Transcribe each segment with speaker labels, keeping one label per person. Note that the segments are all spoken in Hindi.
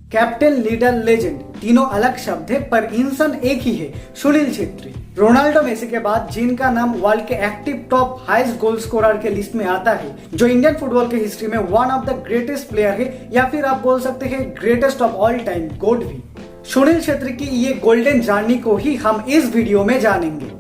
Speaker 1: कैप्टन, लीडर, लेजेंड तीनों अलग शब्द है पर इंसान एक ही है, सुनील छेत्री। रोनाल्डो, मेसी के बाद जिनका नाम वर्ल्ड के active top highest goal scorer के लिस्ट में आता है, जो इंडियन फुटबॉल के हिस्ट्री में one of the greatest player है या फिर आप बोल सकते हैं ग्रेटेस्ट ऑफ ऑल टाइम, गोट भी। सुनील छेत्री की ये गोल्डन जर्नी को ही हम इस वीडियो में जानेंगे।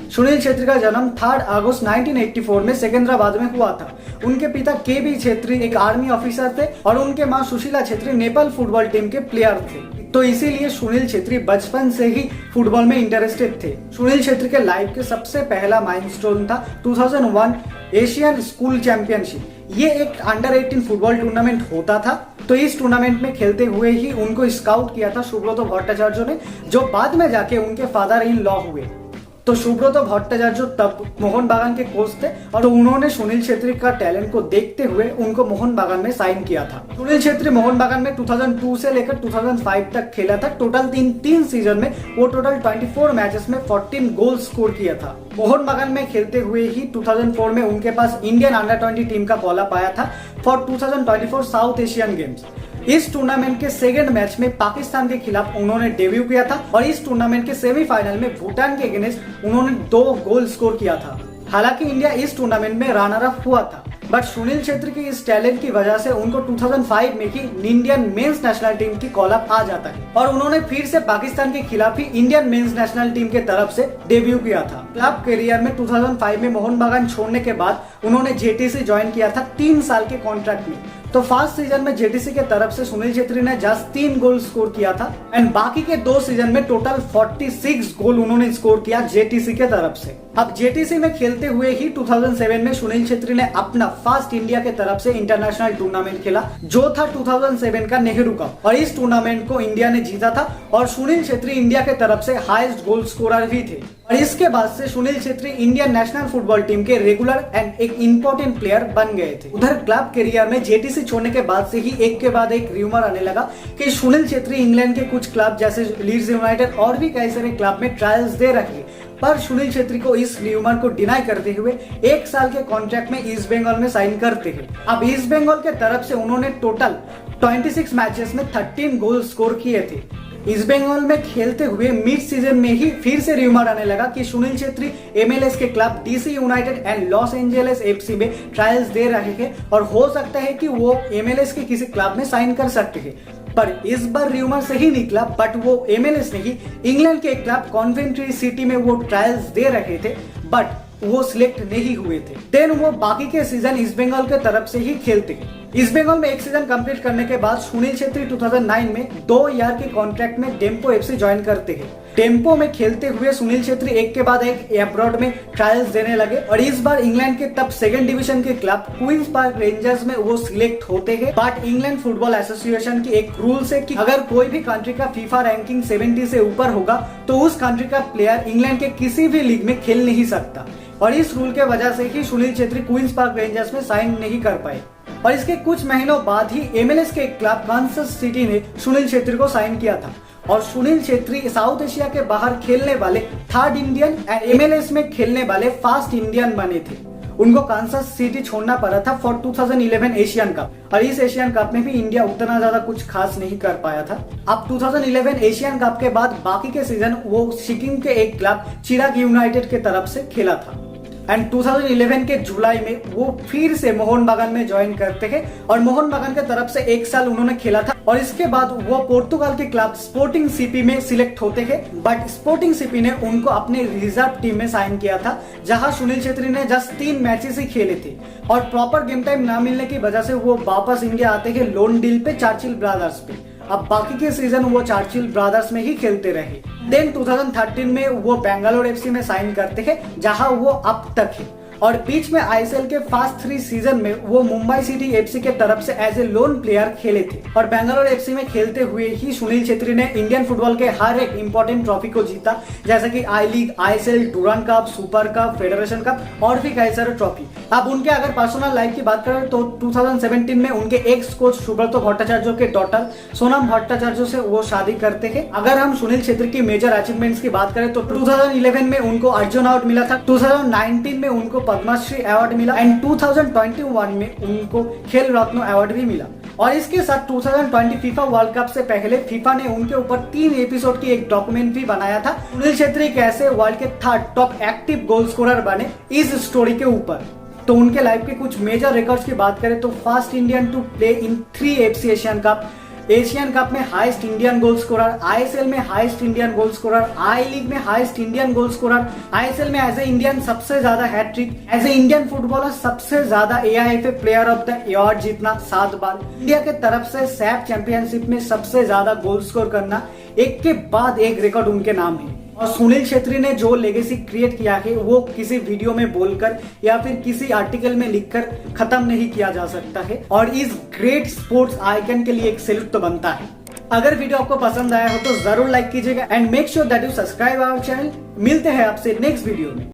Speaker 1: सुनील छेत्री का जन्म 3 अगस्त 1984 में सिकंदराबाद में हुआ था। उनके पिता के.बी. छेत्री एक आर्मी ऑफिसर थे और उनके मां सुशीला छेत्री नेपाल फुटबॉल टीम के प्लेयर थे, तो इसीलिए सुनील छेत्री बचपन से ही फुटबॉल में इंटरेस्टेड थे। सुनील छेत्री के लाइफ के सबसे पहला माइलस्टोन था 2001 एशियन स्कूल चैंपियनशिप। ये एक अंडर 18 फुटबॉल टूर्नामेंट होता था, तो इस टूर्नामेंट में खेलते हुए ही उनको स्काउट किया था सुब्रतो भट्टाचार्य ने, जो बाद में जाके उनके फादर इन लॉ हुए। तो सुब्रतो भट्टाचार्य तब मोहन बागान के कोच थे और तो उन्होंने सुनील छेत्री का टैलेंट को देखते हुए उनको मोहन बागान में साइन किया था। सुनील छेत्री मोहन बागान में 2002 से लेकर 2005 तक खेला था। टोटल तीन सीजन में वो टोटल 24 मैचेस में 14 गोल स्कोर किया था। मोहन बागान में खेलते हुए ही 2004 में उनके पास इंडियन अंडर 20 टीम का कॉल अप आया था फॉर 2024 साउथ एशियन गेम्स। इस टूर्नामेंट के सेकंड मैच में पाकिस्तान के खिलाफ उन्होंने डेब्यू किया था और इस टूर्नामेंट के सेमीफाइनल में भूटान के अगेंस्ट उन्होंने 2 गोल स्कोर किया था। हालांकि इंडिया इस टूर्नामेंट में रनर अप हुआ था, बट सुनील छेत्री की इस टैलेंट की वजह से उनको 2005 में ही इंडियन मेंस नेशनल टीम की कॉल अप आ जाता है और उन्होंने फिर से पाकिस्तान के खिलाफ ही इंडियन मेंस नेशनल टीम के तरफ से डेब्यू किया था। क्लब करियर में 2005 में मोहन बागान छोड़ने के बाद उन्होंने जेटीसी ज्वाइन किया था 3 साल के कॉन्ट्रैक्ट में। तो फर्स्ट सीजन में जेटीसी के तरफ से सुनील छेत्री ने जस्ट 3 गोल स्कोर किया था एंड बाकी के 2 सीजन में टोटल 46 गोल उन्होंने स्कोर किया जेटीसी के तरफ से। अब जेटीसी में खेलते हुए ही 2007 में सुनील छेत्री ने अपना फर्स्ट इंडिया के तरफ से इंटरनेशनल टूर्नामेंट खेला, जो था 2007 का नेहरू कप, और इस टूर्नामेंट को इंडिया ने जीता था और सुनील छेत्री इंडिया के तरफ से हाईएस्ट गोल स्कोरर भी थे। और इसके बाद से Sunil Chhetri Indian national football team के रेगुलर एंड एक इंपॉर्टेंट प्लेयर बन गए थे। उधर क्लब करियर में जेटीसी छोड़ने के बाद से ही एक के बाद एक रूमर आने लगा कि सुनील छेत्री इंग्लैंड के कुछ क्लब जैसे लीड्स यूनाइटेड और भी कई सारे क्लब में ट्रायल्स दे रहे, पर सुनील छेत्री को इस रूमर को डिनाई करते हुए 1 साल के कॉन्ट्रैक्ट में ईस्ट बंगाल में साइन करते हैं। अब ईस्ट बंगाल के तरफ से उन्होंने टोटल 26 मैचेस में 13 गोल स्कोर किए थे। ईस्ट बंगाल में खेलते हुए मिड सीजन में ही फिर से रूमर आने लगा कि सुनील छेत्री एमएलएस के club DC United and Los Angeles FC में ट्रायल्स दे रहे हैं और हो सकता है कि वो एमएलएस के किसी क्लब में साइन कर सकते हैं। पर इस बार रूमर सही निकला, बट वो एमएलएस नहीं, इंग्लैंड के क्लब कॉन्वेंट्री सिटी में वो ट्रायल्स दे रहे थे, बट वो सिलेक्ट नहीं हुए थे। देन वो बाकी के सीजन ईस्ट बंगाल के तरफ से ही खेलते हैं। ईस्ट बंगाल में एक सीजन कंप्लीट करने के बाद सुनील छेत्री 2009 में 2 ईयर के कॉन्ट्रैक्ट में डेम्पो एफसी ज्वाइन करते हैं। डेम्पो में खेलते हुए सुनील छेत्री एक के बाद एक अब्रॉड में ट्रायल्स देने लगे और इस बार इंग्लैंड के तब 2nd डिवीजन के क्लब क्वींस पार्क रेंजर्स में वो सिलेक्ट होते हैं। बट इंग्लैंड फुटबॉल एसोसिएशन की एक रूल्स है कि अगर कोई भी कंट्री का फीफा रैंकिंग 70 से ऊपर होगा तो उस कंट्री का प्लेयर इंग्लैंड के किसी भी लीग में खेल नहीं सकता, और इस रूल के वजह से ही Sunil Chhetri Queens Park Rangers में साइन नहीं कर पाए। और इसके कुछ महीनों बाद ही एमएलएस के क्लब कांसास सिटी ने सुनील छेत्री को साइन किया था और सुनील छेत्री साउथ एशिया के बाहर खेलने वाले 3rd इंडियन एंड एमएलएस में खेलने वाले फर्स्ट इंडियन बने थे। उनको कांसास सिटी छोड़ना पड़ा था फॉर 2011 एशियन कप, और इस एशियन कप में भी इंडिया उतना ज्यादा कुछ खास नहीं कर पाया था। अब 2011 एशियन कप के बाद बाकी के सीजन वो सिक्किम के एक क्लब चिराग यूनाइटेड के तरफ से खेला था एंड 2011 के जुलाई में वो फिर से मोहन बागान में ज्वाइन करते हैं और मोहन बागान के तरफ से 1 साल उन्होंने खेला था और इसके बाद वो पोर्तुगाल के क्लब स्पोर्टिंग सीपी में सिलेक्ट होते हैं। बट स्पोर्टिंग सीपी ने उनको अपने रिजर्व टीम में साइन किया था, जहां सुनील छेत्री ने जस्ट 3 मैचेस ही खेले थे और प्रॉपर गेम टाइम ना मिलने की वजह से वो वापस इंडिया आते हैं लोन डील पे चर्चिल ब्रदर्स पे। अब बाकी के सीजन वो चर्चिल ब्रदर्स में ही खेलते रहे। देन 2013 में वो बेंगलोर एफसी में साइन करते हैं, जहां वो अब तक है। और बीच में आईएसएल के फास्ट 3 सीजन में वो मुंबई सिटी एफसी के तरफ से एज ए लोन प्लेयर खेले थे और बेंगलोर एफसी में खेलते हुए ही सुनील छेत्री ने इंडियन फुटबॉल के हर एक इंपॉर्टेंट ट्रॉफी को जीता, जैसे कि I league, ISL, Durand cup, super cup, federation cup और भी कई सारे ट्रॉफी। अब उनके अगर पर्सनल लाइफ की बात करें तो 2017 में उनके एक्स कोच सुब्रतो भट्टाचार्य के डॉटर सोनम भट्टाचार्य से वो शादी करते हैं। अगर हम सुनील छेत्री की मेजर अचीवमेंट्स की बात करें तो 2011 में उनको अर्जुन अवार्ड मिला था, 2019 में उनको पद्मश्री अवार्ड मिला एंड 2021 में उनको खेल रत्न अवार्ड भी मिला। और इसके साथ 2020 फीफा वर्ल्ड कप से पहले फीफा ने उनके ऊपर 3 एपिसोड की एक डॉक्यूमेंट्री बनाया था, सुनील छेत्री कैसे वर्ल्ड के 3rd top active goal scorer बने, इस स्टोरी के ऊपर। तो उनके लाइफ के कुछ मेजर रिकॉर्ड्स की बात करें तो first Indian to play in 3 AFC Asian cup में highest Indian goal scorer, ISL में highest Indian goal scorer, I league में highest Indian goal scorer, ISL में एज ए इंडियन सबसे ज्यादा hat-trick, as a Indian footballer सबसे ज्यादा AIFF player of the award जीतना 7 बार, इंडिया के तरफ से सैफ चैंपियनशिप में सबसे ज्यादा गोल स्कोर करना, एक के बाद एक रिकॉर्ड उनके नाम है। और सुनील छेत्री ने जो लेगेसी क्रिएट किया है वो किसी वीडियो में बोलकर या फिर किसी आर्टिकल में लिखकर खत्म नहीं किया जा सकता है और इस ग्रेट स्पोर्ट्स आइकन के लिए एक सैल्यूट तो बनता है। अगर वीडियो आपको पसंद आया हो तो जरूर लाइक कीजिएगा and make sure that you subscribe our channel. मिलते हैं आपसे नेक्स्ट वीडियो में।